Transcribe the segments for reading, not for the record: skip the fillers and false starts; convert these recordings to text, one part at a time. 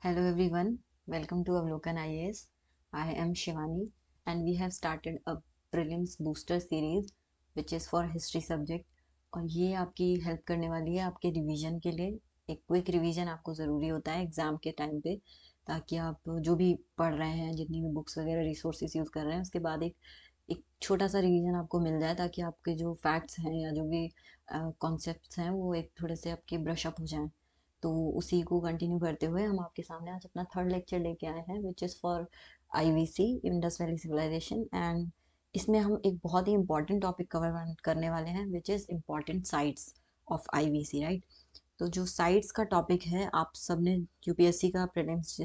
Hello everyone, welcome to Avlokan IAS. I am Shivani and we have started a prelims booster series which is for history subject और ये आपकी help करने वाली है आपके revision के लिए। एक क्विक रिवीजन आपको ज़रूरी होता है एग्ज़ाम के टाइम पे, ताकि आप जो भी पढ़ रहे हैं, जितनी भी बुक्स वगैरह रिसोर्सेज यूज़ कर रहे हैं, उसके बाद एक छोटा सा रिवीजन आपको मिल जाए, ताकि आपके जो फैक्ट्स हैं या जो भी कॉन्सेप्ट्स हैं वो एक थोड़े से आपके ब्रश अप हो जाएं। तो उसी को कंटिन्यू करते हुए हम आपके सामने आज अपना थर्ड लेक्चर लेके आए हैं which is for IVC, Indus valley civilization. And इसमें हम एक बहुत ही इंपॉर्टेंट टॉपिक कवर करने वाले हैं which is important sites of IVC, right. तो जो साइट्स का टॉपिक है, आप सबने यूपीएससी का प्रीलिम्स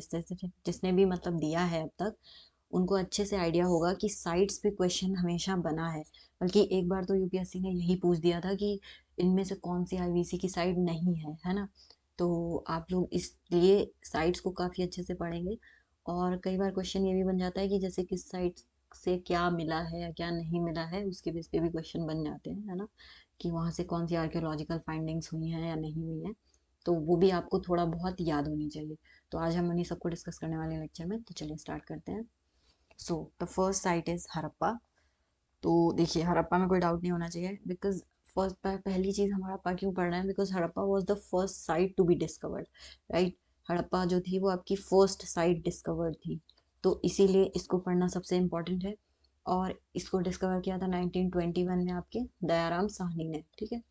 जिसने भी मतलब दिया है अब तक, उनको अच्छे से आइडिया होगा कि साइट्स पे क्वेश्चन हमेशा बना है। बल्कि एक बार तो यूपीएससी ने यही पूछ दिया था कि इनमें से कौन सी आईवीसी की साइट नहीं है ना। तो आप लोग इसलिए साइट्स को काफ़ी अच्छे से पढ़ेंगे। और कई बार क्वेश्चन ये भी बन जाता है कि जैसे किस साइट से क्या मिला है या क्या नहीं मिला है, उसके बेस पे भी क्वेश्चन बन जाते हैं, है ना, कि वहाँ से कौन सी आर्कियोलॉजिकल फाइंडिंग्स हुई हैं या नहीं हुई हैं। तो वो भी आपको थोड़ा बहुत याद होनी चाहिए। तो आज हम उन्हीं सबको डिस्कस करने वाले हैं लेक्चर में, तो चलिए स्टार्ट करते हैं। So the first site is Harappa. तो देखिए, हड़प्पा में कोई डाउट नहीं होना चाहिए, बिकॉज फर्स्ट पहली चीज़ हम हड़प्पा क्यों पढ़ रहे हैं, because Harappa was the first site to be discovered, right. Harappa जो थी वो आपकी फर्स्ट साइट डिस्कवर्ड थी, तो इसीलिए इसको पढ़ना सबसे इम्पोर्टेंट है। और इसको डिस्कवर किया था 1921 में आपके दयाराम साहनी ने, ठीक है।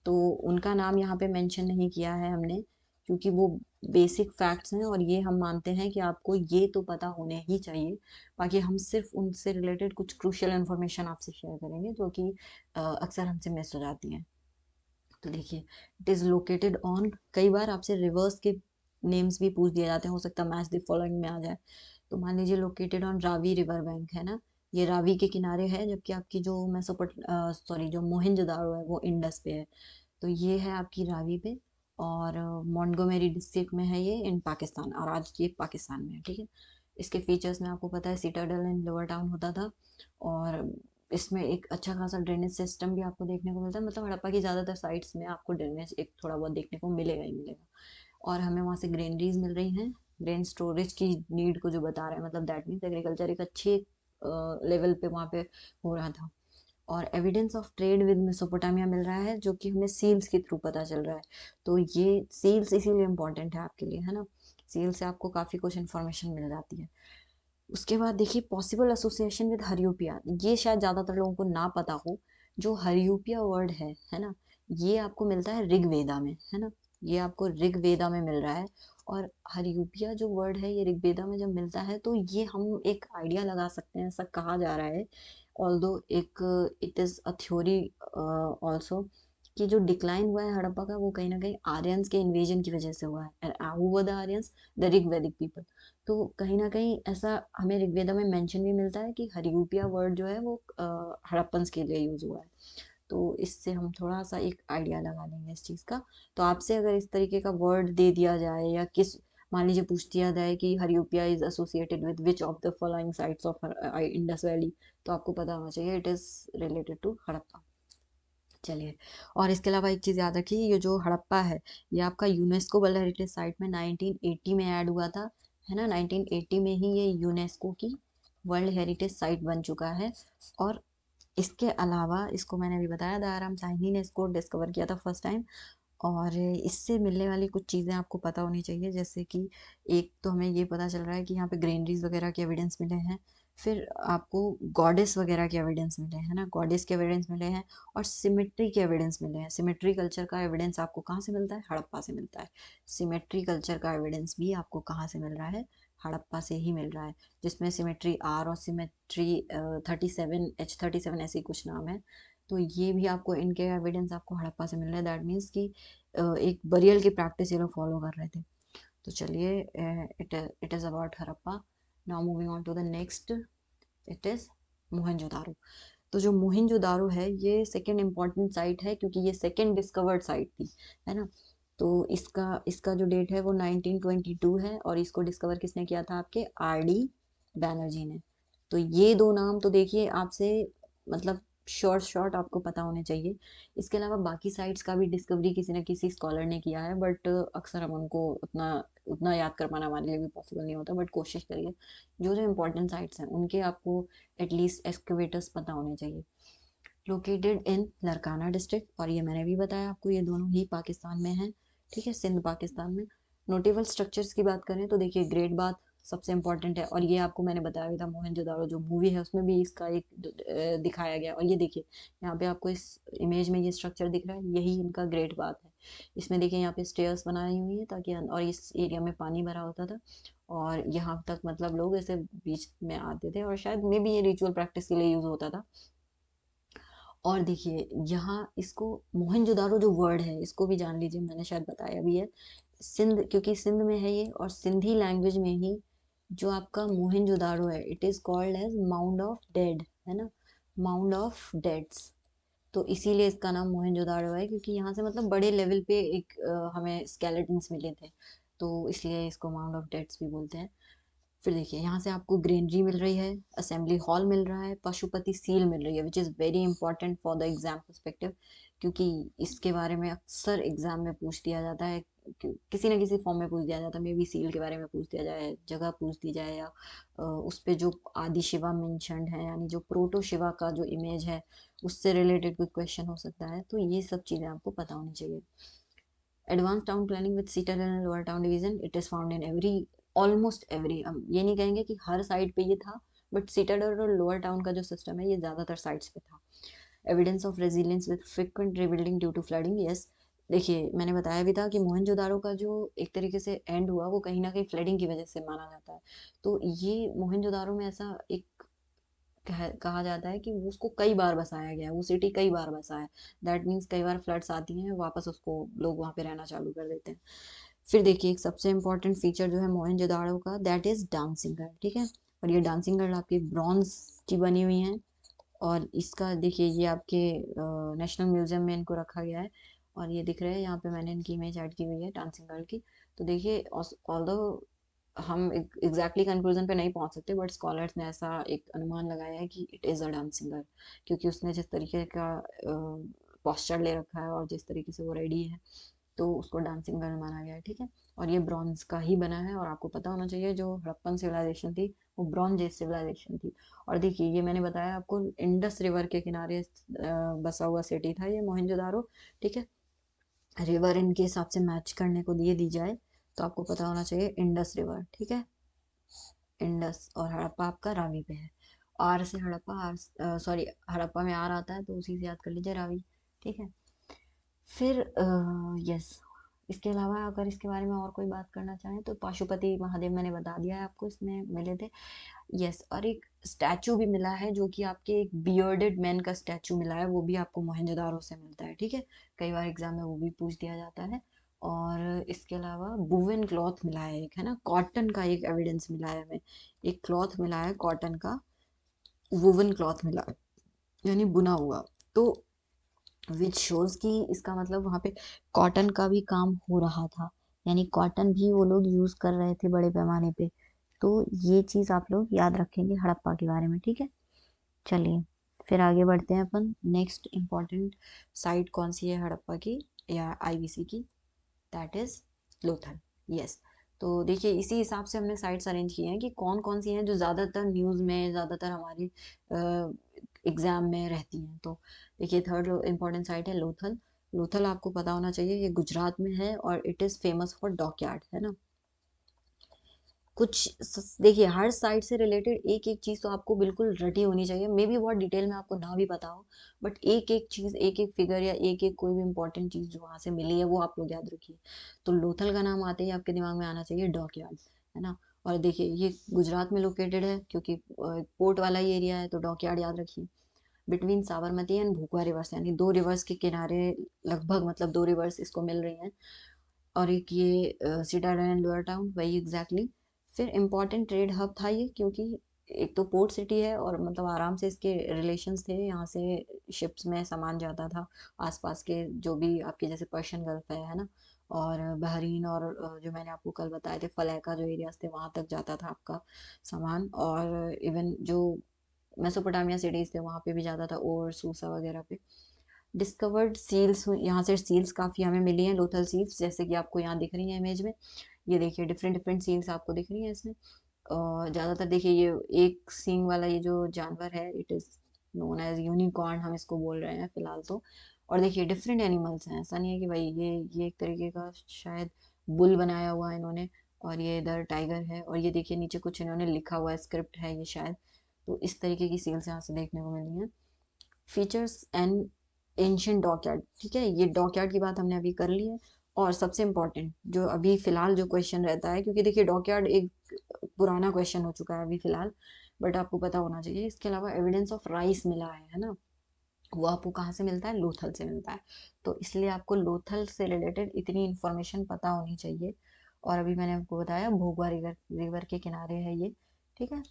तो उनका नाम यहाँ पे मेंशन नहीं किया है हमने, क्योंकि वो बेसिक फैक्ट्स हैं और ये हम मानते हैं कि आपको ये तो पता होने ही चाहिए। बाकी हम सिर्फ उनसे रिलेटेड कुछ क्रूशियल इन्फॉर्मेशन आपसे शेयर करेंगे जो कि अक्सर हमसे मिस हो जाती हैं। तो देखिए, इट इज़ लोकेटेड ऑन, कई बार आपसे रिवर्स के नेम्स भी पूछ दिए जाते हैं, हो सकता है मैच द फॉलोइंग में आ जाए। तो मान लीजिए located on Ravi river bank, है ना, ये रावी के किनारे है, जबकि आपकी जो जो मोहनजोदारो है वो इंडस पे है। तो ये है आपकी रावी पे, और मॉन्टगोमेरी डिस्ट्रिक्ट में है ये, इन पाकिस्तान, और आज ये पाकिस्तान में है, ठीक है। इसके फीचर्स में आपको पता है सिटाडल एंड लोअर टाउन होता था, और इसमें एक अच्छा खासा ड्रेनेज सिस्टम भी आपको देखने को मिलता है। मतलब हड़प्पा की ज़्यादातर साइट्स में आपको ड्रेनेज एक थोड़ा बहुत देखने को मिलेगा ही मिलेगा। और हमें वहाँ से ग्रेनरीज मिल रही हैं, ग्रेन स्टोरेज की नीड को जो बता रहे हैं, मतलब दैट मीन्स एग्रीकल्चर एक अच्छी लेवल पे वहाँ पे हो रहा था। और evidence of trade with Mesopotamia मिल रहा है, जो कि हमें सील्स के थ्रू पता चल रहा है। तो ये सील्स इसीलिए इम्पोर्टेंट है आपके लिए, है ना। सील से आपको काफ़ी कुछ इन्फॉर्मेशन मिल जाती है। उसके बाद देखिए, पॉसिबल एसोसिएशन विद हरियूपिया, ये शायद ज़्यादातर लोगों को ना पता हो। जो हरियूपिया वर्ड है ना, ये आपको मिलता है ऋग्वेदा में, है ना। ये आपको ऋग्वेदा में मिल रहा है। और हरियूपिया जो वर्ड है, ये ऋग्वेदा में जब मिलता है, तो ये हम एक आइडिया लगा सकते हैं, ऐसा कहा जा रहा है। ऑल्दो एक it is a theory also, कि जो डिक्लाइन हुआ है हड़प्पा का, वो कहीं ना कहीं आर्यंस के इन्वेजन की वजह से हुआ है। And who were the Aryans? The Rig वैदिक पीपल। तो कहीं ना कहीं ऐसा हमें ऋग्वेदा में मेंशन भी मिलता है कि हरियूपिया वर्ड जो है वो हड़प्पन्स के लिए यूज हुआ है। तो इससे हम थोड़ा सा एक आइडिया लगा लेंगे इस चीज़ का। तो आपसे अगर इस तरीके का वर्ड दे दिया जाए, या किस, मान लीजिए पूछ दिया जाए कि Hariyupiya is associated with which of the following sites of Indus valley, तो आपको पता होना चाहिए it is related to Harappa. चलिए, और इसके अलावा एक चीज़ याद रखिए, ये जो हड़प्पा है, ये आपका यूनेस्को वर्ल्ड हेरिटेज साइट में 1980 में ऐड हुआ था, है ना। 1980 में ही ये यूनेस्को की वर्ल्ड हेरिटेज साइट बन चुका है। और इसके अलावा, इसको मैंने अभी बताया, दयाराम साहनी ने इसको डिस्कवर किया था फर्स्ट टाइम। और इससे मिलने वाली कुछ चीज़ें आपको पता होनी चाहिए, जैसे कि एक तो हमें ये पता चल रहा है कि यहाँ पे ग्रेनरीज वगैरह के एविडेंस मिले हैं। फिर आपको गॉडेस वगैरह के एविडेंस मिले हैं ना, गॉडेस के एविडेंस मिले हैं। और सिमेट्री के एविडेंस मिले हैं। सिमेट्री कल्चर का एविडेंस आपको कहाँ से मिलता है? हड़प्पा से मिलता है। सिमेट्री कल्चर का एविडेंस भी आपको कहाँ से मिल रहा है? हड़प्पा से ही मिल रहा है, जिसमें सिमेट्री आर और सिमेट्री 37H37 ऐसे ही कुछ नाम है। तो ये भी आपको, इनके एविडेंस आपको हड़प्पा से मिल रहा है। दैट मीन्स कि एक बरियल की प्रैक्टिस ये लोग फॉलो कर रहे थे। तो चलिए, it is about Harappa. Now moving on to the next, it is Mohenjo-daro. तो जो मोहनजोदारो है, ये सेकेंड इम्पॉर्टेंट साइट है, क्योंकि ये सेकेंड डिस्कवर्ड साइट थी, है ना। तो इसका इसका जो डेट है वो 1922 है, और इसको डिस्कवर किसने किया था? आपके आर डी बैनर्जी ने। तो ये दो नाम तो देखिए आपसे, मतलब शॉर्ट आपको पता होने चाहिए। इसके अलावा बाकी साइट्स का भी डिस्कवरी किसी न किसी स्कॉलर ने किया है, बट अक्सर हम उनको उतना उतना याद कर पाना हमारे लिए भी पॉसिबल नहीं होता, बट कोशिश करिए जो जो इम्पोर्टेंट साइट्स हैं उनके आपको एटलीस्ट एक्सकवेटर्स पता होने चाहिए। लोकेटेड इन लरकाना डिस्ट्रिक्ट, और ये मैंने भी बताया आपको, ये दोनों ही पाकिस्तान में हैं, ठीक है, सिंध पाकिस्तान में। नोटेबल स्ट्रक्चर्स की बात करें तो देखिए ग्रेट बाथ सबसे इम्पोर्टेंट है, और ये आपको मैंने बताया भी था, मोहनजोदारो जो मूवी है उसमें भी इसका एक दिखाया गया। और ये देखिए यहाँ पे आपको इस इमेज में ये स्ट्रक्चर दिख रहा है, यही इनका ग्रेट बाथ है। इसमें देखिए यहाँ पे स्टेयर्स बनाई हुई है ताकि, और इस एरिया में पानी भरा होता था, और यहाँ तक मतलब लोग ऐसे बीच में आते थे, और शायद मे भी ये रिचुअल प्रैक्टिस के लिए यूज होता था। और देखिए यहाँ इसको मोहनजोदारो जो वर्ड है इसको भी जान लीजिए, मैंने शायद बताया भी है। सिंध, क्योंकि सिंध में है ये, और सिंधी लैंग्वेज में ही जो आपका मोहनजोदारो है it is called as mound of dead, है ना, माउंड ऑफ डेड्स। तो इसीलिए इसका नाम मोहनजोदाड़ो है, क्योंकि यहाँ से मतलब बड़े लेवल पे एक हमें स्केलेटन्स मिले थे, तो इसलिए इसको माउंड ऑफ डेड्स भी बोलते हैं। फिर देखिए यहाँ से आपको ग्रेनरी मिल रही है, असेंबली हॉल मिल रहा है, पशुपति सील मिल रही है, which is very important for the exam perspective, क्योंकि इसके बारे में अक्सर एग्जाम में पूछ दिया जाता है, किसी न किसी फॉर्म में पूछ दिया जाता है, मे बी सील के बारे में पूछ दिया जाए, जगह पूछ दी जाए, या उस पे जो आदि शिवा मेंशन्ड है, यानी जो प्रोटो शिवा का जो इमेज है उससे रिलेटेड कोई क्वेश्चन हो सकता है, तो ये सब चीज़ें आपको पता होनी चाहिए। Advance town planning with seater and lower town division, it is found in every, almost every, हम ये नहीं कहेंगे कि हर साइड पे ये था, बट सीटाडर और लोअर टाउन का जो सिस्टम है ये ज़्यादातर साइड्स पे था। Evidence of resilience with frequent rebuilding due to flooding, yes. देखिए मैंने बताया भी था कि मोहनजोदारो का जो एक तरीके से एंड हुआ वो कहीं ना कहीं फ्लडिंग की वजह से माना जाता है। तो ये मोहनजोदारो में ऐसा एक कहा जाता है कि वो उसको कई बार बसाया गया है, वो सिटी कई बार बसा है। दैट मीन्स कई बार फ्लड्स आती हैं, वापस उसको लोग वहाँ पे रहना चालू कर देते हैं। फिर देखिए एक सबसे इम्पोर्टेंट फीचर जो है मोहनजोदाड़ो का, दैट इज डांसिंग गर्ल, ठीक है। और ये डांसिंग गर्ल आपकी ब्रॉन्ज की बनी हुई है, और इसका देखिए ये आपके नेशनल म्यूजियम में इनको रखा गया है, और ये दिख रहे हैं यहाँ पे, मैंने इनकी इमेज ऐड की हुई है डांसिंग गर्ल की। तो देखिए ऑल्दो हम एग्जैक्टली कंक्लूजन पे नहीं पहुंच सकते, बट स्कॉलर्स ने ऐसा एक अनुमान लगाया है कि it is a dancing girl, क्योंकि उसने जिस तरीके का पोस्चर ले रखा है और जिस तरीके से वो रेडी है, तो उसको डांसिंग गर्ल माना गया है, ठीक है। और ये ब्रॉन्ज का ही बना है, और आपको पता होना चाहिए जो हड़प्पन सिविलाइजेशन थी वो ब्रॉन्ज एज सिविलाइजेशन थी। और देखिए ये मैंने बताया आपको, इंडस रिवर के किनारे बसा हुआ सिटी था ये मोहनजोदारो, ठीक है। रिवर इनके हिसाब से मैच करने को दिए दी जाए तो आपको पता होना चाहिए इंडस रिवर, ठीक है, इंडस। और हड़प्पा आपका रावी पे है, आर से हड़प्पा, आर सॉरी हड़प्पा में आर आता है तो उसी से याद कर लीजिए रावी, ठीक है। फिर यस, इसके अलावा अगर इसके बारे में और कोई बात करना चाहें तो पाशुपति महादेव मैंने बता दिया है आपको, इसमें मिले थे, यस। और एक स्टैचू भी मिला है जो कि आपके एक बियर्डेड मैन का स्टैचू मिला है, वो भी आपको मोहनजोदारो से मिलता है, ठीक है। कई बार एग्जाम में वो भी पूछ दिया जाता है। और इसके अलावा वुवन क्लॉथ मिला है एक, है ना, कॉटन का एक एविडेंस मिला है हमें, एक क्लॉथ मिला है कॉटन का, वुवन क्लॉथ मिला है, यानी बुना हुआ। तो विच शोज कि इसका मतलब वहाँ पे कॉटन का भी काम हो रहा था, यानी कॉटन भी वो लोग यूज कर रहे थे बड़े पैमाने पे। तो ये चीज आप लोग याद रखेंगे हड़प्पा के बारे में, ठीक है। चलिए फिर आगे बढ़ते हैं अपन, नेक्स्ट इम्पोर्टेंट साइट कौन सी है हड़प्पा की या आईबीसी की, दैट इज लोथल, यस। तो देखिए इसी हिसाब से हमने साइट्स अरेंज किए हैं कि कौन कौन सी हैं जो ज़्यादातर न्यूज़ में, ज़्यादातर हमारी एग्जाम में रहती हैं। तो देखिए थर्ड इम्पोर्टेंट साइट है लोथल। लोथल आपको पता होना चाहिए ये गुजरात में है, और it is famous for dockyard, है ना। देखिए हर साइट से रिलेटेड एक एक चीज़ तो आपको बिल्कुल रटी होनी चाहिए, मे बी बहुत डिटेल में आपको ना भी पता हो, बट एक एक चीज़, एक एक फिगर या एक एक कोई भी इंपॉर्टेंट चीज़ जो वहाँ से मिली है वो आप लोग याद रखिए। तो लोथल का नाम आते ही आपके दिमाग में आना चाहिए डॉकयार्ड, है ना। और देखिए ये गुजरात में लोकेटेड है, क्योंकि पोर्ट वाला ही एरिया है, तो डॉकयार्ड याद रखिए। बिटवीन साबरमती एंड भूखवा रिवर्स, यानी दो रिवर्स के किनारे, लगभग मतलब दो रिवर्स इसको मिल रही हैं। और एक ये सिटाडल एंड लोअर टाउन, वही एग्जैक्टली exactly। फिर इम्पोर्टेंट ट्रेड हब था ये, क्योंकि एक तो पोर्ट सिटी है, और मतलब आराम से इसके रिलेशंस थे, यहाँ से शिप्स में सामान जाता था आसपास के जो भी आपके, जैसे पर्शियन गल्फ है ना, और बहरीन, और जो मैंने आपको कल बताए थे फलैका जो एरियाज थे वहाँ तक जाता था आपका सामान। और इवन जो मेसोपोटामिया सिटीज थे वहाँ पे भी ज़्यादा था, और सूसा वगैरह पे। डिस्कवर्ड सील्स, यहाँ से सील्स काफ़ी हमें मिली हैं, लोथल सील्स, जैसे कि आपको यहाँ दिख रही है इमेज में। ये देखिए डिफरेंट डिफरेंट सील्स आपको दिख रही है इसमें। और ज़्यादातर देखिए ये एक सींग वाला ये जो जानवर है, it is known as unicorn, हम इसको बोल रहे हैं फिलहाल तो। और देखिए डिफरेंट एनिमल्स हैं, ऐसा नहीं है कि भाई ये एक तरीके का शायद बुल बनाया हुआ है इन्होंने, और ये इधर टाइगर है, और ये देखिए नीचे कुछ इन्होंने लिखा हुआ है, स्क्रिप्ट है ये शायद। तो इस तरीके की सील्स यहाँ से देखने को मिली हैं। फीचर्स एंड एंशियंट डॉकयार्ड, ठीक है, ये डॉकयार्ड की बात हमने अभी कर ली है। और सबसे इम्पोर्टेंट जो अभी फिलहाल जो क्वेश्चन रहता है, क्योंकि देखिए डॉकयार्ड एक पुराना क्वेश्चन हो चुका है अभी फिलहाल, बट आपको पता होना चाहिए, इसके अलावा एविडेंस ऑफ राइस मिला है ना, वो आपको कहाँ से मिलता है, लोथल से मिलता है। तो इसलिए आपको लोथल से रिलेटेड इतनी इन्फॉर्मेशन पता होनी चाहिए। और अभी मैंने आपको बताया भोगवा रिवर रिवर के किनारे है ये, ठीक है।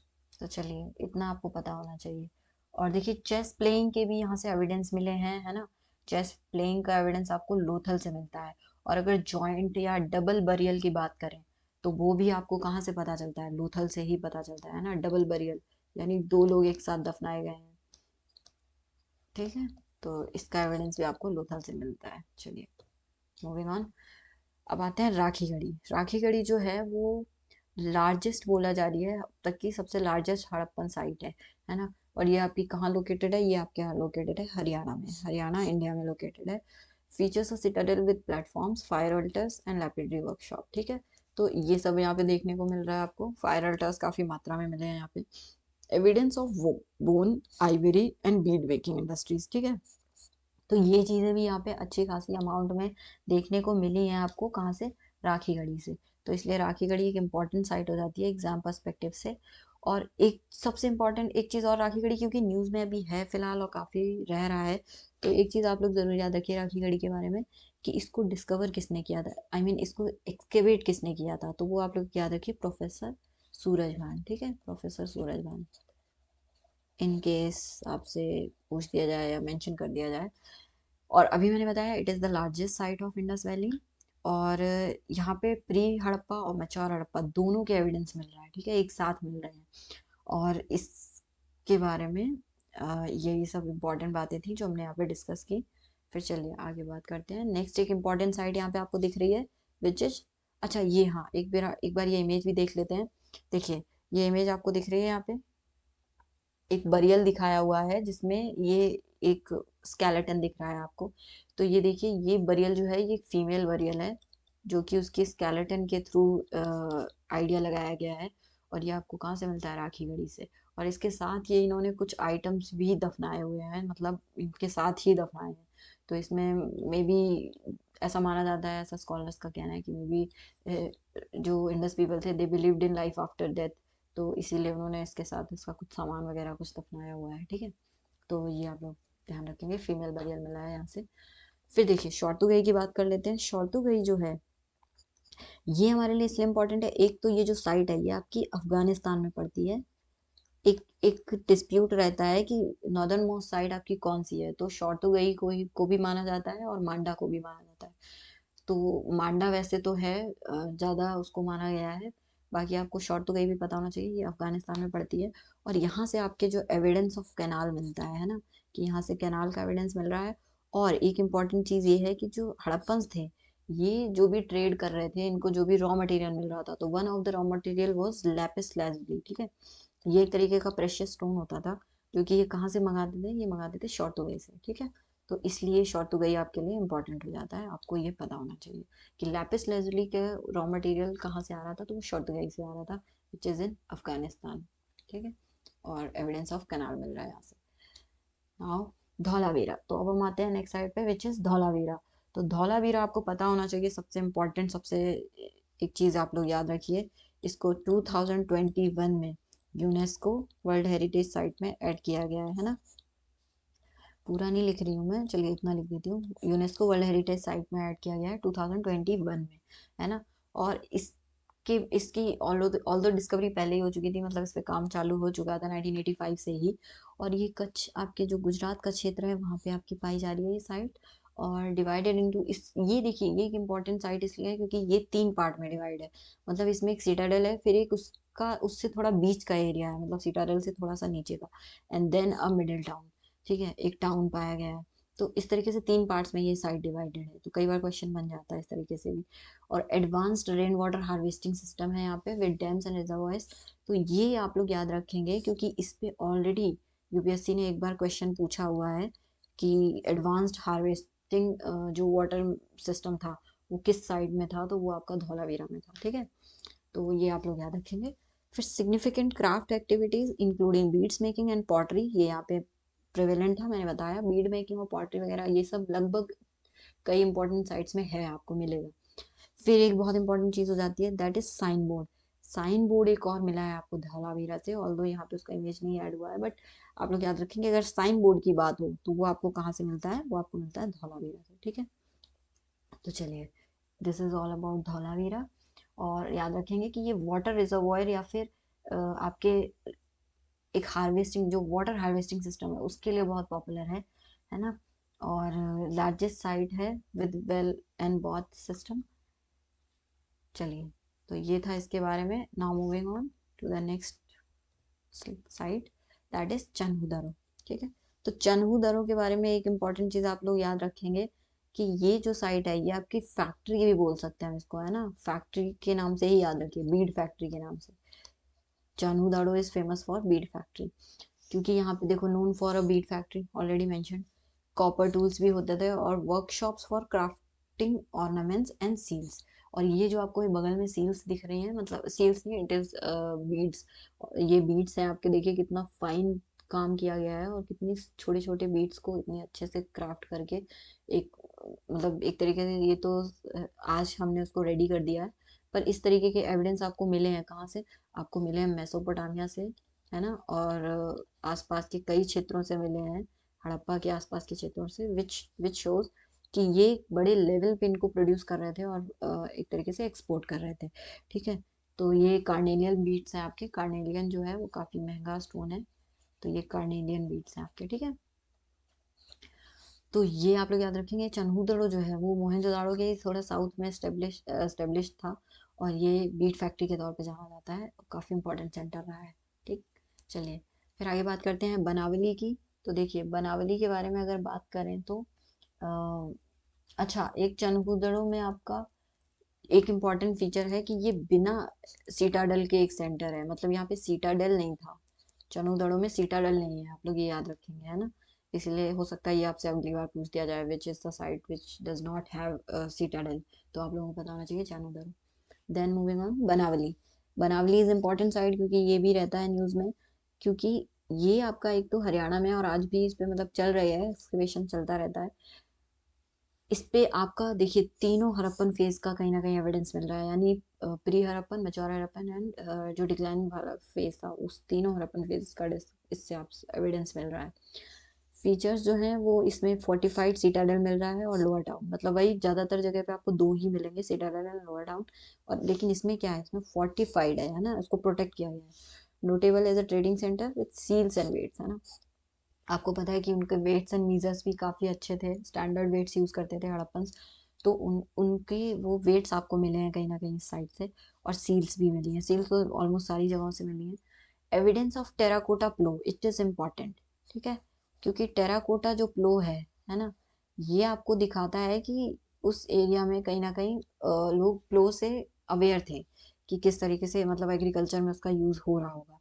तो चलिए इतना आपको पता होना चाहिए। और देखिए चेस प्लेइंग के भी यहाँ से एविडेंस मिले हैं, है ना। चेस प्लेइंग का एविडेंस आपको लोथल से मिलता है। और अगर जॉइंट या डबल बरियल की बात करें, तो वो भी आपको कहाँ से पता चलता है, लोथल से ही पता चलता है ना। डबल बरियल यानी दो लोग एक साथ दफनाए गए हैं, ठीक है। तो इसका एविडेंस भी आपको लोथल से मिलता है। चलिए मूविंग ऑन। अब आते हैं राखी गढ़ी। राखी गढ़ी जो है वो लार्जेस्ट बोला जा रही है अब तक की सबसे लार्जेस्ट हड़प्पन साइट है ना। और ये आपकी कहाँ लोकेटेड है, ये आपके यहाँ लोकेटेड है हरियाणा में, हरियाणा इंडिया में लोकेटेड है। Features of Citadel with platforms, fire altars and lapidary workshop, ठीक है। तो ये सब यहाँ पे देखने को मिल रहा है आपको, फायर अल्टर्स काफी मात्रा में मिले हैं यहाँ पे। Evidence of bone, Ivory and bead making industries, ठीक है। तो ये चीज़ें भी यहाँ पे अच्छी खासी अमाउंट में देखने को मिली हैं आपको, कहाँ से, राखी गढ़ी से। तो इसलिए राखी गढ़ी एक इम्पॉर्टेंट साइट हो जाती है एग्जाम पर्सपेक्टिव से। और एक सबसे इम्पॉर्टेंट एक चीज़ और, राखी गढ़ी क्योंकि न्यूज़ में अभी है फिलहाल और काफ़ी रह रहा है, तो एक चीज़ आप लोग ज़रूर याद रखिए राखी गढ़ी के बारे में, कि इसको डिस्कवर किसने किया था, आई मीन इसको एक्सकेवेट किसने किया था, तो वो आप लोग याद रखिए, प्रोफेसर सूरजभान, ठीक है, प्रोफेसर सूरजभान। इन केस आपसे पूछ दिया जाए या मेंशन कर दिया जाए। और अभी मैंने बताया it is the largest site of Indus valley. और यहाँ पे प्री हड़प्पा और मैच्योर हड़प्पा दोनों के एविडेंस मिल रहा है, ठीक है, एक साथ मिल रहे हैं। और इसके बारे में यही सब इम्पोर्टेंट बातें थी जो हमने यहाँ पे डिस्कस की। फिर चलिए आगे बात करते हैं। नेक्स्ट एक इम्पॉर्टेंट साइट यहाँ पे आपको दिख रही है, विच इज, अच्छा ये, हाँ, एक बार ये इमेज भी देख लेते हैं। देखिए ये इमेज आपको दिख रही है यहाँ पे, एक बरियल दिखाया हुआ है जिसमें ये एक स्केलेटन दिख रहा है आपको। तो ये देखिए ये बरियल जो है ये एक फीमेल बरियल है, जो कि उसके स्केलेटन के थ्रू आइडिया लगाया गया है। और ये आपको कहाँ से मिलता है, राखी गढ़ी से। और इसके साथ ये इन्होंने कुछ आइटम्स भी दफनाए हुए हैं, मतलब इनके साथ ही दफनाए हैं। तो इसमें मे बी ऐसा माना जाता है, ऐसा स्कॉलर्स का कहना है कि मे बी जो इंडस पीपल थे they believed in life after death, तो इसीलिए उन्होंने इसके साथ इसका कुछ सामान वगैरह कुछ दफनाया हुआ है, ठीक है। तो ये आप लोग ध्यान रखेंगे, फीमेल बरियल मिला है यहाँ से। फिर देखिए शॉर्तुगई की बात कर लेते हैं। शॉर्तुगई जो है ये हमारे लिए इसलिए इम्पोर्टेंट है, एक तो ये जो साइट है ये आपकी अफगानिस्तान में पड़ती है। एक एक डिस्प्यूट रहता है कि नॉर्दर्न मोस्ट साइड आपकी कौन सी है, तो शॉर्तुगई को भी माना जाता है और मांडा को भी माना जाता है। तो मांडा वैसे तो है, ज़्यादा उसको माना गया है। बाकी आपको शॉर्ट तो कहीं भी पता होना चाहिए, ये अफगानिस्तान में पड़ती है। और यहाँ से आपके जो एविडेंस ऑफ कैनाल मिलता है ना, कि यहाँ से कैनाल का एविडेंस मिल रहा है। और एक इम्पॉर्टेंट चीज़ ये है कि जो हड़प्पन्स थे, ये जो भी ट्रेड कर रहे थे, इनको जो भी रॉ मटेरियल मिल रहा था, तो one of the raw material was Lapis lazuli, ठीक है। ये एक तरीके का प्रेशियस स्टोन होता था, क्योंकि ये कहाँ से मंगाते थे, ये मंगाते थे शॉर्तुगई से, ठीक है। तो इसलिए शॉर्तुगई आपके लिए इंपॉर्टेंट हो जाता है, आपको ये पता होना चाहिए कि लैपिस लेजुली के रॉ मटेरियल कहाँ से आ रहा था, तो वो शॉर्तुगई से आ रहा था, विच इज़ इन अफगानिस्तान, ठीक है। और एविडेंस ऑफ कैनाल मिल रहा है यहाँ से। नाउ धौलावीरा, तो अब हम आते हैं नेक्स्ट साइड पे, विच इज़ धौलावीरा। तो धौलावीरा आपको पता होना चाहिए, सबसे इम्पोर्टेंट, सबसे एक चीज़ आप लोग याद रखिए, इसको 2021 में यूनेस्को वर्ल्ड हेरिटेज साइट में ऐड किया गया है ना। पूरा नहीं लिख रही हूँ मैं, चलिए इतना लिख देती हूँ, यूनेस्को वर्ल्ड हेरिटेज साइट में ऐड किया गया है 2021 में, है ना। और इसकी ऑल्दो डिस्कवरी पहले ही हो चुकी थी, मतलब इस पे काम चालू हो चुका था 1985 से ही। और ये कच्छ, आपके जो गुजरात का क्षेत्र है वहाँ पे आपकी पाई जा रही है ये साइट। और डिवाइडेड इनटू, इस ये देखिए ये एक इम्पॉर्टेंट साइट इसलिए है क्योंकि ये 3 पार्ट में डिवाइड है। मतलब इसमें एक सिटाडेल है, फिर एक उस का उससे थोड़ा बीच का एरिया है, मतलब सिटाडेल से थोड़ा सा नीचे का, and then a middle town. ठीक है, एक टाउन पाया गया है। तो इस तरीके से 3 पार्ट्स में ये साइट डिवाइडेड है, तो कई बार क्वेश्चन बन जाता है इस तरीके से भी। और advanced rain water harvesting system है यहाँ पे विद डैम्स एंड रिजर्वॉयर्स। तो ये आप लोग याद रखेंगे, क्योंकि इस पे ऑलरेडी यूपीएससी ने एक बार क्वेश्चन पूछा हुआ है कि एडवांस्ड हार्वेस्टिंग जो वाटर सिस्टम था वो किस साइड में था, तो वो आपका धौलावीरा में था। ठीक है, तो ये आप लोग याद रखेंगे। फिर significant craft activities including beads making and pottery, ये यहाँ पे प्रिवेलेंट था, मैंने बताया बीड मेकिंग और पॉटरी वगैरह ये सब लगभग कई इंपॉर्टेंट साइट्स में है, आपको मिलेगा। फिर एक बहुत इंपॉर्टेंट चीज हो जाती है, that is sign board. Sign board एक और मिला है आपको धौलावीरा से, ऑल्दो यहाँ पे उसका इमेज नहीं ऐड हुआ है, बट आप लोग याद रखेंगे अगर साइन बोर्ड की बात हो तो वो आपको कहाँ से मिलता है, वो आपको मिलता है धौलावीरा से। ठीक है, तो चलिए, this is all about Dholavira. और याद रखेंगे कि ये वाटर रिजर्वॉयर या फिर आपके एक हार्वेस्टिंग जो वाटर हार्वेस्टिंग सिस्टम है उसके लिए बहुत पॉपुलर है ना। और लार्जेस्ट साइट है with well and bath system. चलिए, तो ये था इसके बारे में। Now moving on to the next site, that is Chanhu Daro. ठीक है, तो चन्हू दरो के बारे में एक इम्पॉर्टेंट चीज आप लोग याद रखेंगे कि ये जो साइट है ये आपकी फैक्ट्री भी बोल सकते हैं हम इसको, है ना, फैक्ट्री के नाम से ही याद रखिए, बीड फैक्ट्री के नाम से। Chanhu Daro is famous for bead factory, क्योंकि यहाँ पे देखो known for a bead factory already mention. Copper tools भी होते थे और workshops for crafting ornaments and seals. और ये जो आपको ये बगल में सील्स दिख रही हैं, मतलब सील्स नहीं, इट इज बीड्स। ये बीड्स हैं आपके, देखिए कितना फाइन काम किया गया है और कितनी छोटे छोटे बीड्स को इतने अच्छे से क्राफ्ट करके एक, मतलब एक तरीके से ये तो आज हमने उसको रेडी कर दिया है, पर इस तरीके के एविडेंस आपको मिले हैं कहाँ से, आपको मिले हैं मेसोपोटामिया से, है ना, और आसपास के कई क्षेत्रों से मिले हैं, हड़प्पा के आसपास के क्षेत्रों से, विच विच शोज कि ये बड़े लेवल पे इनको प्रोड्यूस कर रहे थे और एक तरीके से एक्सपोर्ट कर रहे थे। ठीक है, तो ये कार्नेलियन बीट्स हैं आपके, कार्नेलियन जो है वो काफी महंगा स्टोन है, तो ये कार्नेलियन बीट्स हैं आपके। ठीक है, तो ये आप लोग याद रखेंगे। चन्हूदड़ो जो है वो मोहनजोदाड़ो के थोड़ा साउथ में स्टेब्लिश था, और ये बीट फैक्ट्री के तौर पे जाना जाता है, काफ़ी इंपॉर्टेंट सेंटर रहा है। ठीक, चलिए फिर आगे बात करते हैं बनावली की। तो देखिए बनावली के बारे में अगर बात करें तो अच्छा, एक चन्हूदड़ो में आपका एक इम्पॉर्टेंट फीचर है कि ये बिना सीटाडल के एक सेंटर है, मतलब यहाँ पे सीटाडेल नहीं था, चनोदड़ों में सीटाडल नहीं है, आप लोग ये याद रखेंगे, है ना। इसलिए हो सकता है ये आपसे अगली बार पूछ दिया जाए, which is the site which does not have citadel, तो आप लोगों को पता होना चाहिए Chanhudaro. Then moving on, Banawali. Banawali is important site क्योंकि ये भी रहता है न्यूज में, क्योंकि ये आपका एक तो हरियाणा में और आज भी इस पे मतलब चल रही है, एक्सकवेशन चलता रहता है इस पे। आपका देखिए तीनों हड़प्पन फेज का कहीं ना कहीं एविडेंस मिल रहा है, यानी pre Harappan, mature Harappan and जो डिक्लाइनिंग वाला फेज था, उस तीनों हड़प्पन फेज का इससे आप एविडेंस मिल रहा है। फीचर्स जो हैं वो इसमें फोर्टिफाइड सिटाडेल मिल रहा है और लोअर टाउन, मतलब वही ज्यादातर जगह पे आपको दो ही मिलेंगे, सिटाडेल एंड लोअर टाउन। और लेकिन इसमें क्या है, इसमें फोर्टिफाइड है ना, उसको प्रोटेक्ट किया गया है। Notable as a trading centre with seals and weights, है ना। आपको पता है कि उनके वेट्स एंड मीजर्स भी काफ़ी अच्छे थे, स्टैंडर्ड वेट्स यूज़ करते थे हड़प्पन। तो उनके वो वेट्स आपको मिले हैं कहीं ना कहीं इस साइड से, और सील्स भी मिली हैं, सील्स तो ऑलमोस्ट सारी जगहों से मिली हैं। Evidence of terracotta plough, it is important. ठीक है, क्योंकि टेराकोटा जो प्लो है ना, ये आपको दिखाता है कि उस एरिया में कहीं ना कहीं लोग प्लो से अवेयर थे कि किस तरीके से मतलब एग्रीकल्चर में उसका यूज़ हो रहा होगा।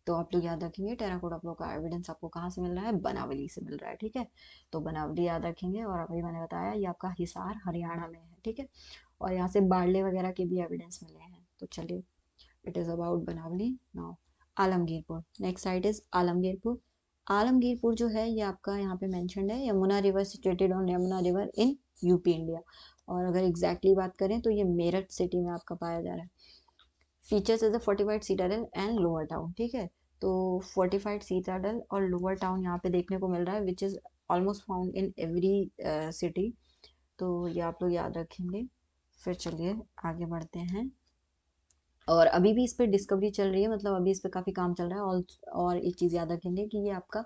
तो आप लोग याद रखेंगे टेराकोटा फ्लो का एविडेंस आपको कहाँ से मिल रहा है, बनावली से मिल रहा है। ठीक है, तो बनावली याद रखेंगे, और अभी मैंने बताया ये आपका हिसार हरियाणा में है। ठीक है, और यहाँ से बाड़ले वगैरह के भी एविडेंस मिले हैं। तो चलिए, it is about Banawali. Now Alamgirpur, next site is Alamgirpur. Alamgirpur जो है ये आपका यहाँ पे मेंशन्ड है, Yamuna river situated on Yamuna river in UP India. और अगर एग्जैक्टली बात करें तो ये मेरठ सिटी में आपका पाया जा रहा है। Features is a fortified citadel and lower town. ठीक है, तो फोर्टिफाइड सीटाडेल और लोअर टाउन यहाँ पे देखने को मिल रहा है, which is almost found in every city. तो ये आप लोग याद रखेंगे। फिर चलिए आगे बढ़ते हैं, और अभी भी इस पे डिस्कवरी चल रही है, मतलब अभी इस पे काफी काम चल रहा है। और एक चीज याद रखेंगे कि ये आपका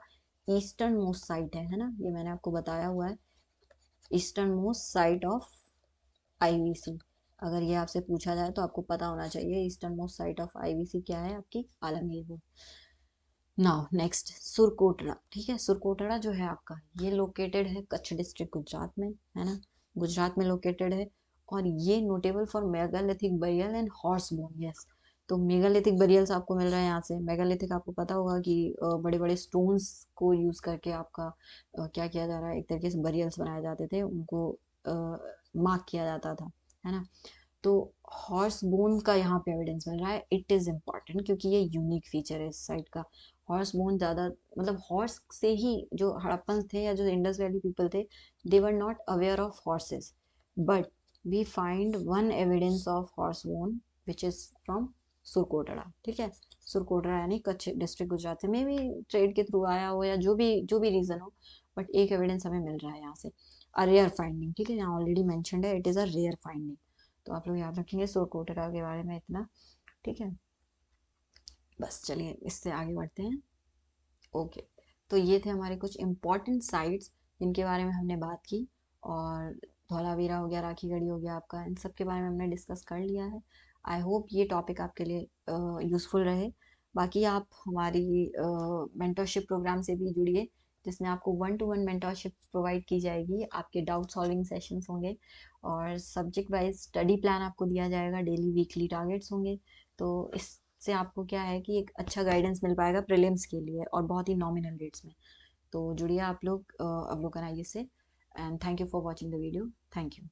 ईस्टर्न मोस्ट साइट है ना, ये मैंने आपको बताया हुआ है, eastern most site of IVC. अगर ये आपसे पूछा जाए तो आपको पता होना चाहिए eastern most site of IVC क्या है आपकी, Alamgir road. Now next Surkotada, ठीक है। सुरकोटड़ा जो है आपका, ये लोकेटेड है कच्छ डिस्ट्रिक्ट गुजरात में, है ना, गुजरात में लोकेटेड है। और ये notable for megalithic burial and horse bone, yes. तो मेगालिथिक बरियल्स आपको मिल रहा है यहाँ से। मेगालिथिक आपको पता होगा कि बड़े बड़े स्टोन्स को यूज करके आपका क्या किया जा रहा है, एक तरीके से बरियल्स बनाए जाते थे, उनको मार्क किया जाता था, है ना। तो हॉर्स बोन का यहाँ पे एविडेंस मिल रहा है। इट इज इम्पॉर्टेंट क्योंकि ये यूनिक फीचर है इस साइट का। हॉर्स बोन ज्यादा, मतलब हॉर्स से ही जो हड़प्पन थे या जो इंडस वैली पीपल थे, they were not aware of horses, but we find one evidence of horse bone which is from Surkotada, ठीक है। सुरकोटड़ा यानी कच्छ डिस्ट्रिक्ट गुजरात से, मे भी ट्रेड के थ्रू आया हो या जो भी रीजन हो, बट एक एविडेंस हमें मिल रहा है यहाँ से। अ रेयर फाइंडिंग, ठीक है, यहाँ ऑलरेडी मेंशन्ड है, it is a rare finding. तो आप लोग याद रखेंगे सुरकोटड़ा के बारे में इतना, ठीक है। बस चलिए इससे आगे बढ़ते हैं। ओके, तो ये थे हमारे कुछ इम्पोर्टेंट साइट्स जिनके बारे में हमने बात की। और धौलावीरा हो गया, राखी गढ़ी हो गया आपका, इन सब के बारे में हमने डिस्कस कर लिया है। आई होप ये टॉपिक आपके लिए यूज़फुल रहे। बाकी आप हमारी मेंटरशिप प्रोग्राम से भी जुड़िए, जिसमें आपको 1-to-1 मेंटरशिप प्रोवाइड की जाएगी, आपके डाउट सॉल्विंग सेशंस होंगे, और सब्जेक्ट वाइज स्टडी प्लान आपको दिया जाएगा, डेली वीकली टारगेट्स होंगे। तो इससे आपको क्या है कि एक अच्छा गाइडेंस मिल पाएगा प्रीलिम्स के लिए, और बहुत ही नॉमिनल रेट्स में। तो जुड़िए आप लोग अवलोकन आइए से। And thank you for watching the video. Thank you.